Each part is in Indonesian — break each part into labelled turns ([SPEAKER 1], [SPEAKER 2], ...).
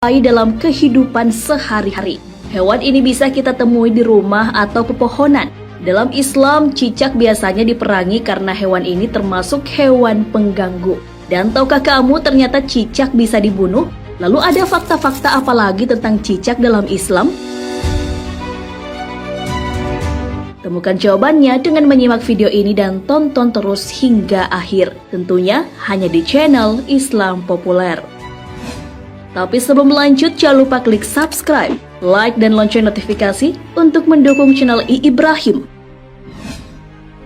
[SPEAKER 1] dalam kehidupan sehari-hari. Hewan ini bisa kita temui di rumah atau pepohonan. Dalam Islam, cicak biasanya diperangi karena hewan ini termasuk hewan pengganggu. Dan tahukah kamu ternyata cicak bisa dibunuh? Lalu ada fakta-fakta apa lagi tentang cicak dalam Islam? Temukan jawabannya dengan menyimak video ini dan tonton terus hingga akhir. Tentunya hanya di channel Islam Populer. Tapi sebelum lanjut, jangan lupa klik subscribe, like, dan lonceng notifikasi untuk mendukung channel Ibrahim.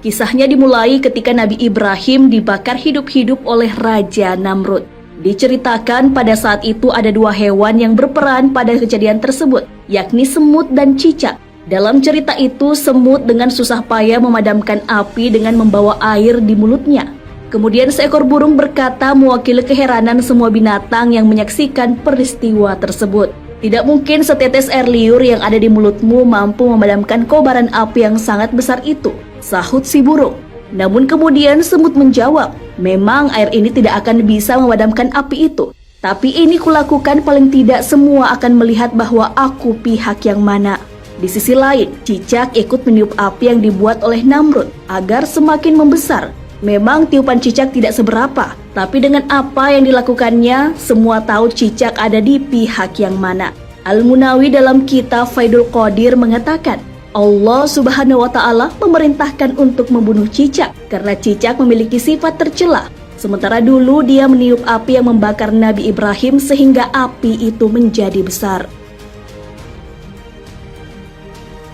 [SPEAKER 1] Kisahnya dimulai ketika Nabi Ibrahim dibakar hidup-hidup oleh Raja Namrud. Diceritakan pada saat itu ada dua hewan yang berperan pada kejadian tersebut, yakni semut dan cicak. Dalam cerita itu, semut dengan susah payah memadamkan api dengan membawa air di mulutnya. Kemudian seekor burung berkata mewakili keheranan semua binatang yang menyaksikan peristiwa tersebut. Tidak mungkin setetes air liur yang ada di mulutmu mampu memadamkan kobaran api yang sangat besar itu, sahut si burung. Namun kemudian semut menjawab, memang air ini tidak akan bisa memadamkan api itu. Tapi ini kulakukan paling tidak semua akan melihat bahwa aku pihak yang mana. Di sisi lain, cicak ikut meniup api yang dibuat oleh Namrud agar semakin membesar. Memang tiupan cicak tidak seberapa, tapi dengan apa yang dilakukannya, semua tahu cicak ada di pihak yang mana. Al-Munawi dalam kitab Faidul Qadir mengatakan, Allah Subhanahu wa Ta'ala memerintahkan untuk membunuh cicak karena cicak memiliki sifat tercela. Sementara dulu dia meniup api yang membakar Nabi Ibrahim sehingga api itu menjadi besar.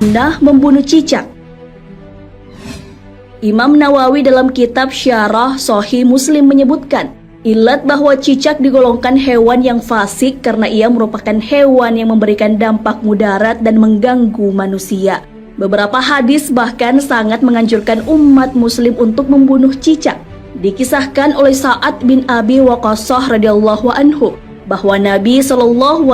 [SPEAKER 1] Nah, membunuh cicak. Imam Nawawi dalam kitab Syarah Sahih Muslim menyebutkan, ilat bahwa cicak digolongkan hewan yang fasik karena ia merupakan hewan yang memberikan dampak mudarat dan mengganggu manusia. Beberapa hadis bahkan sangat menganjurkan umat muslim untuk membunuh cicak. Dikisahkan oleh Sa'ad bin Abi Waqqas radhiyallahu anhu bahwa Nabi SAW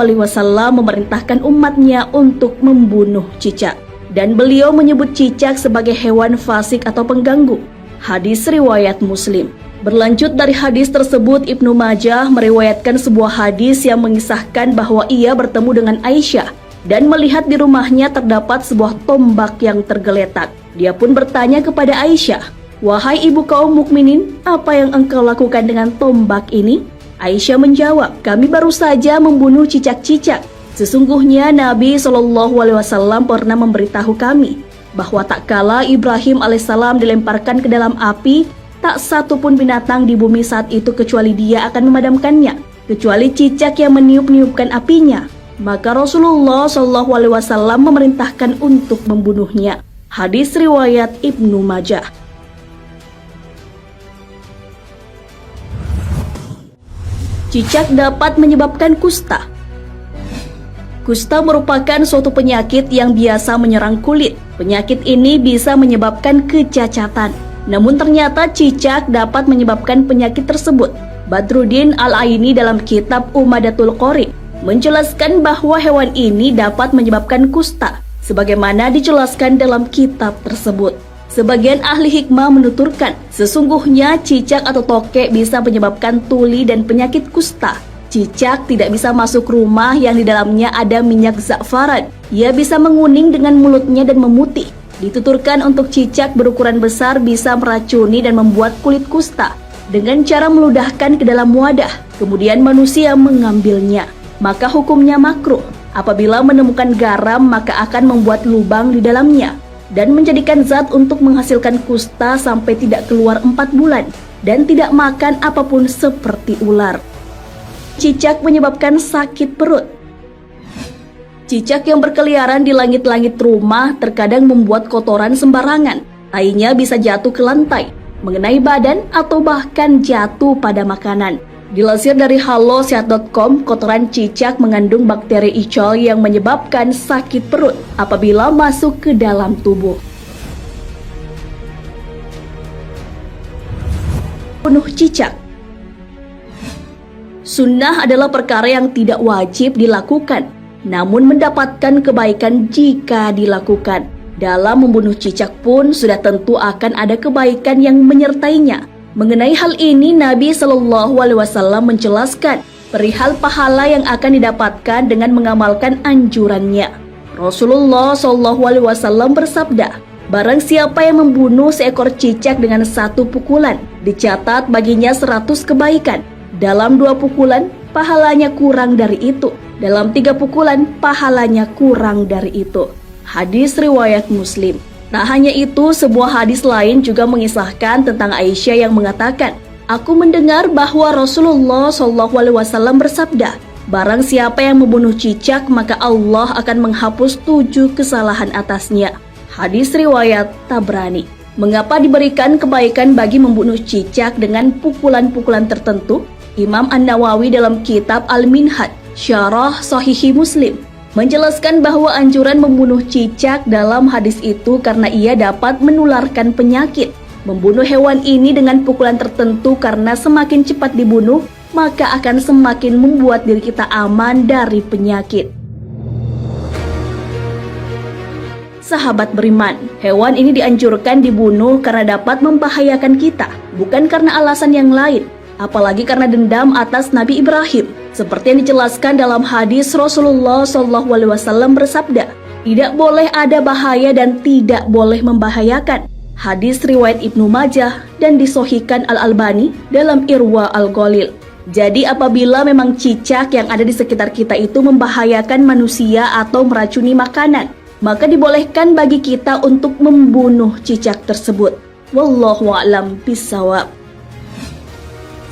[SPEAKER 1] memerintahkan umatnya untuk membunuh cicak. Dan beliau menyebut cicak sebagai hewan fasik atau pengganggu. Hadis riwayat Muslim. Berlanjut dari hadis tersebut, Ibnu Majah meriwayatkan sebuah hadis yang mengisahkan bahwa ia bertemu dengan Aisyah dan melihat di rumahnya terdapat sebuah tombak yang tergeletak. Dia pun bertanya kepada Aisyah, "Wahai ibu kaum mukminin, apa yang engkau lakukan dengan tombak ini?" Aisyah menjawab, "Kami baru saja membunuh cicak-cicak. Sesungguhnya Nabi SAW pernah memberitahu kami bahwa tak kala Ibrahim alaihissalam dilemparkan ke dalam api, tak satu pun binatang di bumi saat itu kecuali dia akan memadamkannya, kecuali cicak yang meniup-niupkan apinya. Maka Rasulullah SAW memerintahkan untuk membunuhnya." Hadis riwayat Ibnu Majah. Cicak dapat menyebabkan kusta. Kusta merupakan suatu penyakit yang biasa menyerang kulit. Penyakit ini bisa menyebabkan kecacatan. Namun ternyata cicak dapat menyebabkan penyakit tersebut. Badruddin Al-Aini dalam kitab Umadatul Qori menjelaskan bahwa hewan ini dapat menyebabkan kusta, sebagaimana dijelaskan dalam kitab tersebut. Sebagian ahli hikmah menuturkan, sesungguhnya cicak atau tokek bisa menyebabkan tuli dan penyakit kusta. Cicak tidak bisa masuk rumah yang di dalamnya ada minyak za'faran. Ia bisa menguning dengan mulutnya dan memutih. Dituturkan untuk cicak berukuran besar bisa meracuni dan membuat kulit kusta dengan cara meludahkan ke dalam wadah, kemudian manusia mengambilnya. Maka hukumnya makruh. Apabila menemukan garam, maka akan membuat lubang di dalamnya dan menjadikan zat untuk menghasilkan kusta sampai tidak keluar 4 bulan dan tidak makan apapun seperti ular. Cicak menyebabkan sakit perut. Cicak yang berkeliaran di langit-langit rumah terkadang membuat kotoran sembarangan. Tainya bisa jatuh ke lantai, mengenai badan, atau bahkan jatuh pada makanan. Dilansir dari halosehat.com, kotoran cicak mengandung bakteri E. coli yang menyebabkan sakit perut apabila masuk ke dalam tubuh. Bunuh cicak. Sunnah adalah perkara yang tidak wajib dilakukan, namun mendapatkan kebaikan jika dilakukan. Dalam membunuh cicak pun sudah tentu akan ada kebaikan yang menyertainya. Mengenai hal ini, Nabi SAW menjelaskan, perihal pahala yang akan didapatkan dengan mengamalkan anjurannya. Rasulullah SAW bersabda, barang siapa yang membunuh seekor cicak dengan 1 pukulan, dicatat baginya 100 kebaikan. Dalam 2 pukulan, pahalanya kurang dari itu. Dalam 3 pukulan, pahalanya kurang dari itu. Hadis riwayat Muslim. Tak hanya itu, sebuah hadis lain juga mengisahkan tentang Aisyah yang mengatakan, aku mendengar bahwa Rasulullah SAW bersabda, barang siapa yang membunuh cicak, maka Allah akan menghapus 7 kesalahan atasnya. Hadis riwayat Tabrani. Mengapa diberikan kebaikan bagi membunuh cicak dengan pukulan-pukulan tertentu? Imam An-Nawawi dalam kitab Al-Minhaj, Syarah Sahih Muslim, menjelaskan bahwa anjuran membunuh cicak dalam hadis itu karena ia dapat menularkan penyakit. Membunuh hewan ini dengan pukulan tertentu karena semakin cepat dibunuh, maka akan semakin membuat diri kita aman dari penyakit. Sahabat beriman, hewan ini dianjurkan dibunuh karena dapat membahayakan kita, bukan karena alasan yang lain, apalagi karena dendam atas Nabi Ibrahim. Seperti yang dijelaskan dalam hadis Rasulullah SAW bersabda, tidak boleh ada bahaya dan tidak boleh membahayakan. Hadis riwayat Ibnu Majah dan disahihkan Al-Albani dalam Irwa Al-Ghalil. Jadi apabila memang cicak yang ada di sekitar kita itu membahayakan manusia atau meracuni makanan, maka dibolehkan bagi kita untuk membunuh cicak tersebut. Wallahu a'lam bishawab.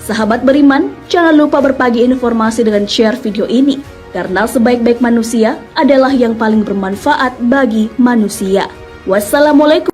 [SPEAKER 1] Sahabat beriman, jangan lupa berbagi informasi dengan share video ini, karena sebaik-baik manusia adalah yang paling bermanfaat bagi manusia. Wassalamualaikum.